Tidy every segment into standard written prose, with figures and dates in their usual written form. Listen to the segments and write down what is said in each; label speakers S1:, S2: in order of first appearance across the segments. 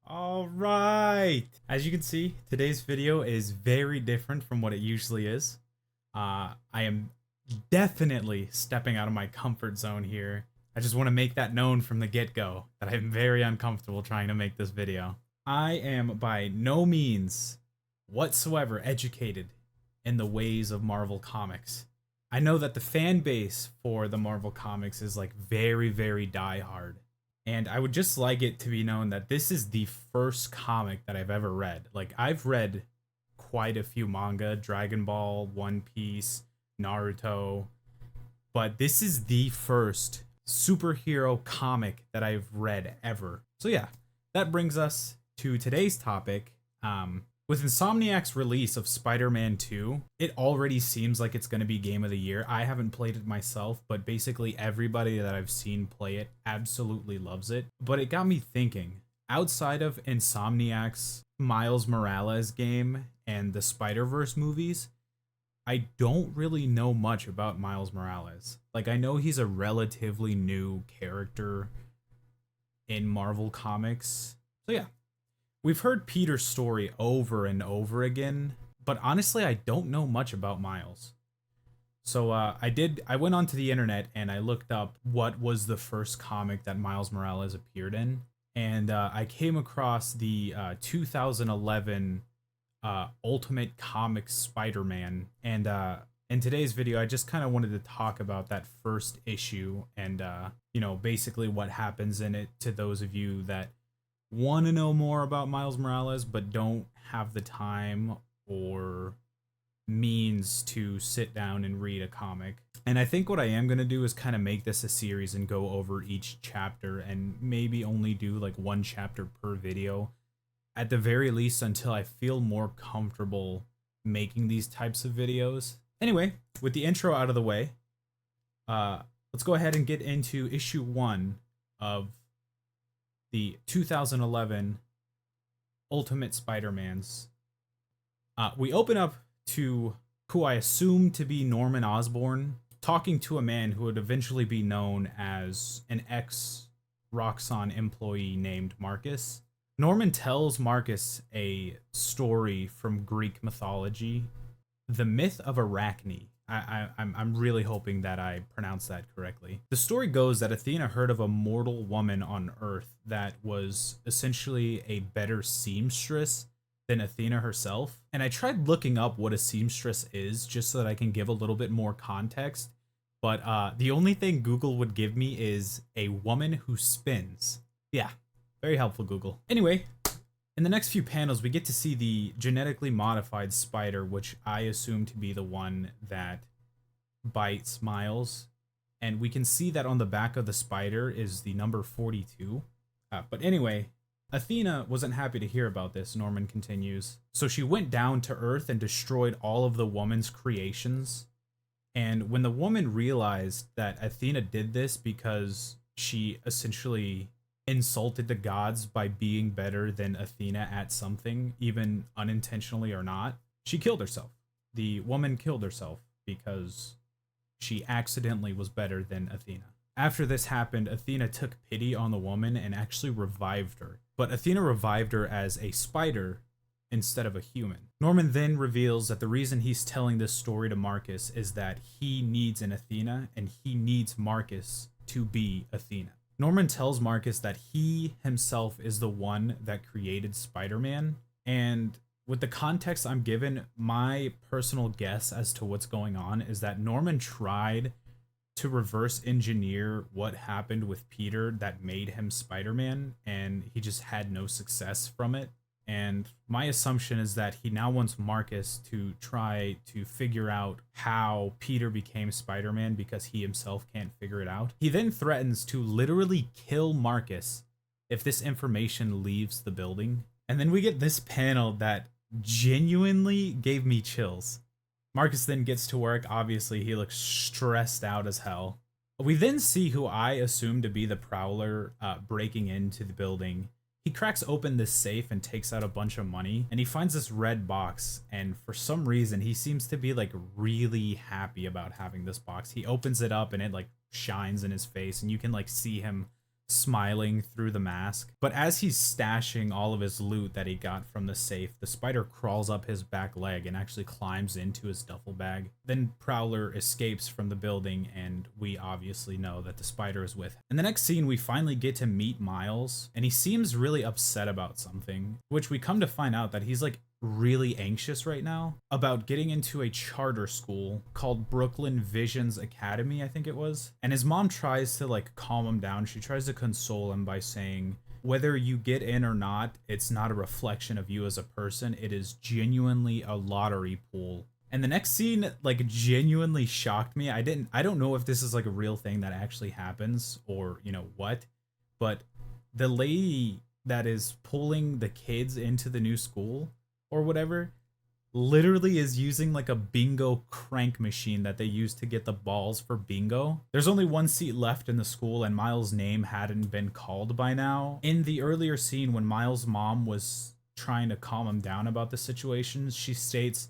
S1: All right. As you can see, today's video is very different from what it usually is. I am definitely stepping out of my comfort zone here. I just want to make that known from the get-go that I'm very uncomfortable trying to make this video. I am by no means whatsoever educated in the ways of Marvel Comics. I know that the fan base for the Marvel Comics is like very, very diehard. And I would just like it to be known that this is the first comic that I've ever read. Like, I've read quite a few manga, Dragon Ball, One Piece, Naruto, but this is the first superhero comic that I've read ever. So yeah, that brings us to today's topic. With Insomniac's release of Spider-Man 2, it already seems like it's going to be Game of the Year. I haven't played it myself, but basically everybody that I've seen play it absolutely loves it. But it got me thinking, outside of Insomniac's Miles Morales game and the Spider-Verse movies, I don't really know much about Miles Morales. Like, I know he's a relatively new character in Marvel Comics. So yeah. We've heard Peter's story over and over again, but honestly, I don't know much about Miles. So I went onto the internet and I looked up what was the first comic that Miles Morales appeared in, and I came across the 2011 Ultimate Comics Spider-Man, and in today's video, I just kind of wanted to talk about that first issue and basically what happens in it to those of you that want to know more about Miles Morales but don't have the time or means to sit down and read a comic. And I think what I am going to do is kind of make this a series and go over each chapter and maybe only do like one chapter per video at the very least until I feel more comfortable making these types of videos. Anyway, with the intro out of the way, let's go ahead and get into issue 1 of the 2011 Ultimate Spider-Mans. We open up to who I assume to be Norman Osborn talking to a man who would eventually be known as an ex-Roxxon employee named Marcus. Norman tells Marcus a story from Greek mythology, the myth of Arachne. I'm really hoping that I pronounced that correctly. The story goes that Athena heard of a mortal woman on Earth that was essentially a better seamstress than Athena herself. And I tried looking up what a seamstress is just so that I can give a little bit more context. But the only thing Google would give me is a woman who spins. Yeah, very helpful, Google. Anyway, in the next few panels, we get to see the genetically modified spider, which I assume to be the one that bites Miles. And we can see that on the back of the spider is the number 42. But anyway, Athena wasn't happy to hear about this, Norman continues. So she went down to Earth and destroyed all of the woman's creations. And when the woman realized that Athena did this because she essentially insulted the gods by being better than Athena at something, even unintentionally or not, she killed herself. The woman killed herself because she accidentally was better than Athena. After this happened, Athena took pity on the woman and actually revived her. But Athena revived her as a spider instead of a human. Norman then reveals that the reason he's telling this story to Marcus is that he needs an Athena and he needs Marcus to be Athena. Norman tells Marcus that he himself is the one that created Spider-Man, and with the context I'm given, my personal guess as to what's going on is that Norman tried to reverse engineer what happened with Peter that made him Spider-Man, and he just had no success from it. And my assumption is that he now wants Marcus to try to figure out how Peter became Spider-Man because he himself can't figure it out. He then threatens to literally kill Marcus if this information leaves the building. And then we get this panel that genuinely gave me chills. Marcus then gets to work. Obviously, he looks stressed out as hell. We then see who I assume to be the Prowler breaking into the building. He cracks open this safe and takes out a bunch of money, and he finds this red box, and for some reason he seems to be like really happy about having this box. He opens it up and it like shines in his face, and you can like see him smiling through the mask. But as he's stashing all of his loot that he got from the safe, the spider crawls up his back leg and actually climbs into his duffel bag. Then Prowler escapes from the building, and we obviously know that the spider is with him. In the next scene, we finally get to meet Miles, and he seems really upset about something, which we come to find out that he's like really anxious right now about getting into a charter school called Brooklyn Visions Academy, I think it was. And his mom tries to like calm him down. She tries to console him by saying, whether you get in or not, it's not a reflection of you as a person. It is genuinely a lottery pool. And the next scene like genuinely shocked me. I don't know if this is like a real thing that actually happens or, you know, what, but the lady that is pulling the kids into the new school or whatever literally is using like a bingo crank machine that they use to get the balls for bingo. There's only one seat left in the school, and Miles' name hadn't been called by now. In the earlier scene when Miles' mom was trying to calm him down about the situation, she states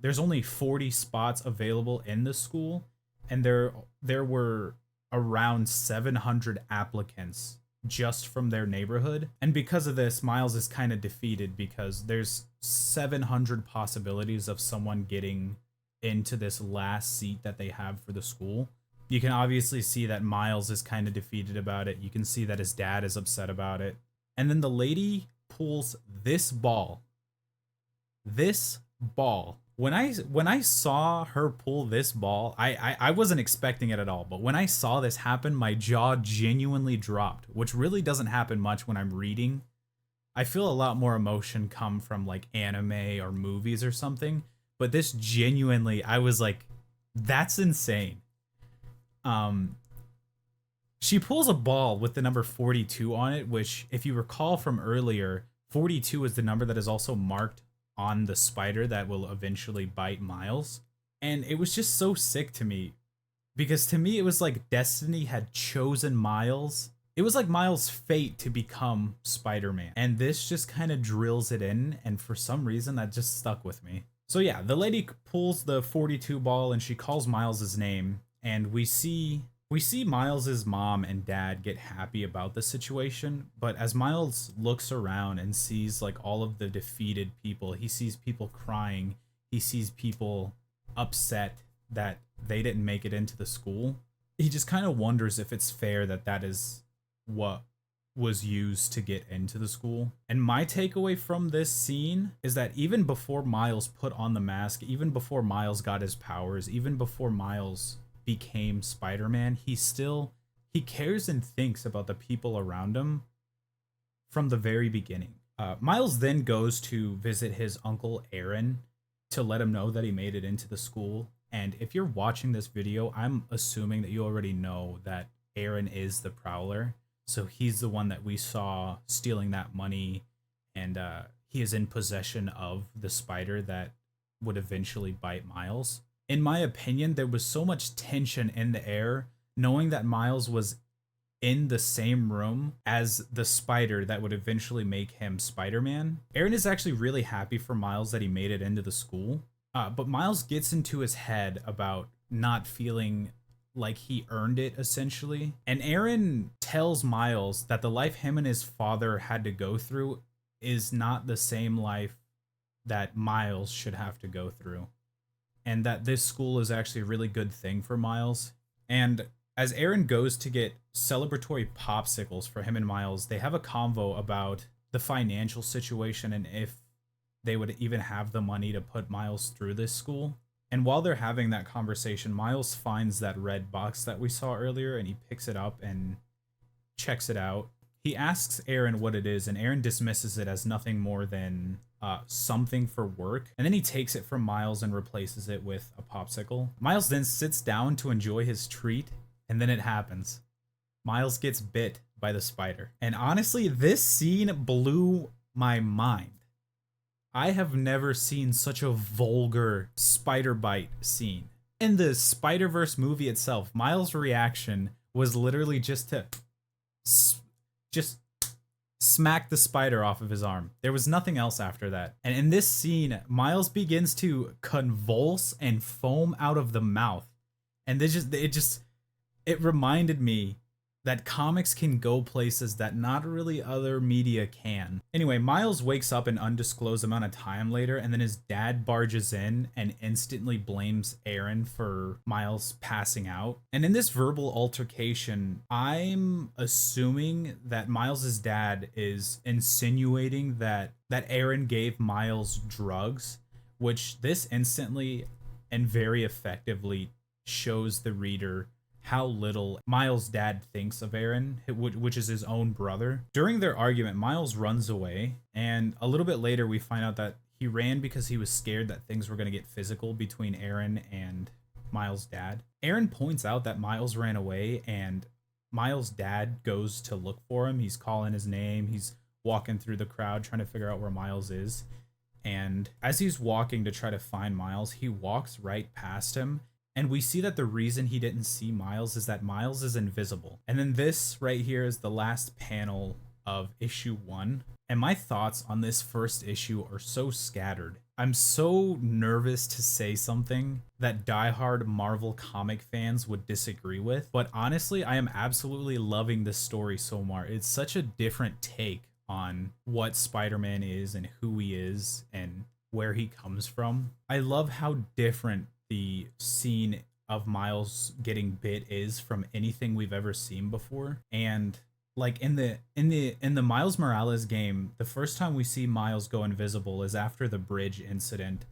S1: there's only 40 spots available in the school, and there were around 700 applicants just from their neighborhood. And because of this, Miles is kind of defeated because there's 700 possibilities of someone getting into this last seat that they have for the school. You can obviously see that Miles is kind of defeated about it. You can see that his dad is upset about it. And then the lady pulls this ball. This ball. When I saw her pull this ball, I wasn't expecting it at all. But when I saw this happen, my jaw genuinely dropped, which really doesn't happen much when I'm reading. I feel a lot more emotion come from like anime or movies or something. But this genuinely, I was like, that's insane. She pulls a ball with the number 42 on it, which if you recall from earlier, 42 is the number that is also marked on the spider that will eventually bite Miles. And it was just so sick to me because to me it was like destiny had chosen Miles. It was like Miles' fate to become Spider-Man. And this just kind of drills it in, and for some reason that just stuck with me. So yeah, the lady pulls the 42 ball and she calls Miles' name, and we see Miles' mom and dad get happy about the situation, but as Miles looks around and sees like all of the defeated people, he sees people crying, he sees people upset that they didn't make it into the school. He just kind of wonders if it's fair that that is what was used to get into the school. And my takeaway from this scene is that even before Miles put on the mask, even before Miles got his powers, even before Miles became Spider-Man, he cares and thinks about the people around him from the very beginning. Miles then goes to visit his uncle Aaron to let him know that he made it into the school. And if you're watching this video, I'm assuming that you already know that Aaron is the Prowler. So he's the one that we saw stealing that money, and he is in possession of the spider that would eventually bite Miles. In my opinion, there was so much tension in the air, knowing that Miles was in the same room as the spider that would eventually make him Spider-Man. Aaron is actually really happy for Miles that he made it into the school, but Miles gets into his head about not feeling like he earned it, essentially. And Aaron tells Miles that the life him and his father had to go through is not the same life that Miles should have to go through, and that this school is actually a really good thing for Miles. And as Aaron goes to get celebratory popsicles for him and Miles, they have a convo about the financial situation and if they would even have the money to put Miles through this school. And while they're having that conversation, Miles finds that red box that we saw earlier, and he picks it up and checks it out. He asks Aaron what it is, and Aaron dismisses it as nothing more than something for work. And then he takes it from Miles and replaces it with a popsicle. Miles then sits down to enjoy his treat, and then it happens. Miles gets bit by the spider. And honestly, this scene blew my mind. I have never seen such a vulgar spider bite scene. In the Spider-Verse movie itself, Miles' reaction was literally just to smack the spider off of his arm. There was nothing else after that. And in this scene, Miles begins to convulse and foam out of the mouth. And it reminded me that comics can go places that not really other media can. Anyway, Miles wakes up an undisclosed amount of time later, and then his dad barges in and instantly blames Aaron for Miles passing out. And in this verbal altercation, I'm assuming that Miles's dad is insinuating that Aaron gave Miles drugs, which this instantly and very effectively shows the reader how little Miles' dad thinks of Aaron, which is his own brother. During their argument, Miles runs away, and a little bit later we find out that he ran because he was scared that things were going to get physical between Aaron and Miles' dad. Aaron points out that Miles ran away, and Miles' dad goes to look for him. He's calling his name, he's walking through the crowd trying to figure out where Miles is. And as he's walking to try to find Miles, he walks right past him. And we see that the reason he didn't see Miles is that Miles is invisible. And then this right here is the last panel of issue 1. And my thoughts on this first issue are so scattered. I'm so nervous to say something that diehard Marvel comic fans would disagree with. But honestly, I am absolutely loving this story so far. It's such a different take on what Spider-Man is and who he is and where he comes from. I love how different the scene of Miles getting bit is from anything we've ever seen before. And like in the Miles Morales game, the first time we see Miles go invisible is after the bridge incident.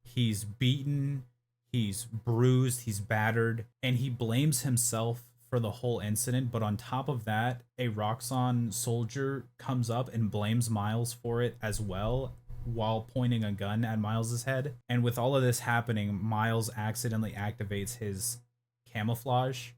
S1: He's beaten, he's bruised, he's battered, and he blames himself for the whole incident. But on top of that, a Roxxon soldier comes up and blames Miles for it as well, while pointing a gun at Miles's head. And with all of this happening, Miles accidentally activates his camouflage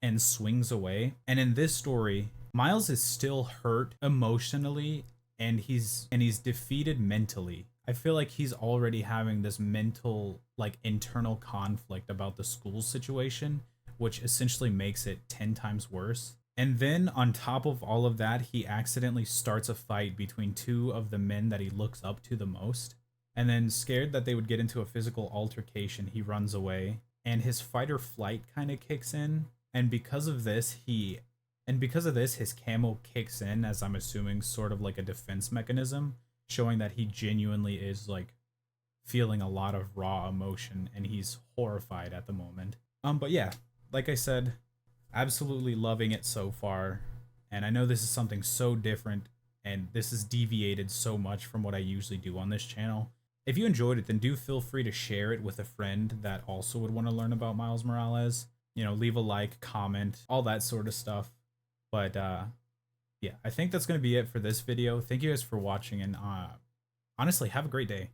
S1: and swings away. And in this story, Miles is still hurt emotionally, and he's defeated mentally. I feel like he's already having this mental, like, internal conflict about the school situation, which essentially makes it 10 times worse. And then on top of all of that, he accidentally starts a fight between two of the men that he looks up to the most. And then, scared that they would get into a physical altercation, he runs away. And his fight or flight kind of kicks in. And because of this, his camo kicks in, as I'm assuming sort of like a defense mechanism, showing that he genuinely is like feeling a lot of raw emotion and he's horrified at the moment. But yeah, like I said, absolutely loving it so far. And I know this is something so different, and this is deviated so much from what I usually do on this channel. If you enjoyed it, then do feel free to share it with a friend that also would want to learn about Miles Morales. You know, leave a like, comment, all that sort of stuff. But yeah, I think that's going to be it for this video. Thank you guys for watching, and honestly, have a great day.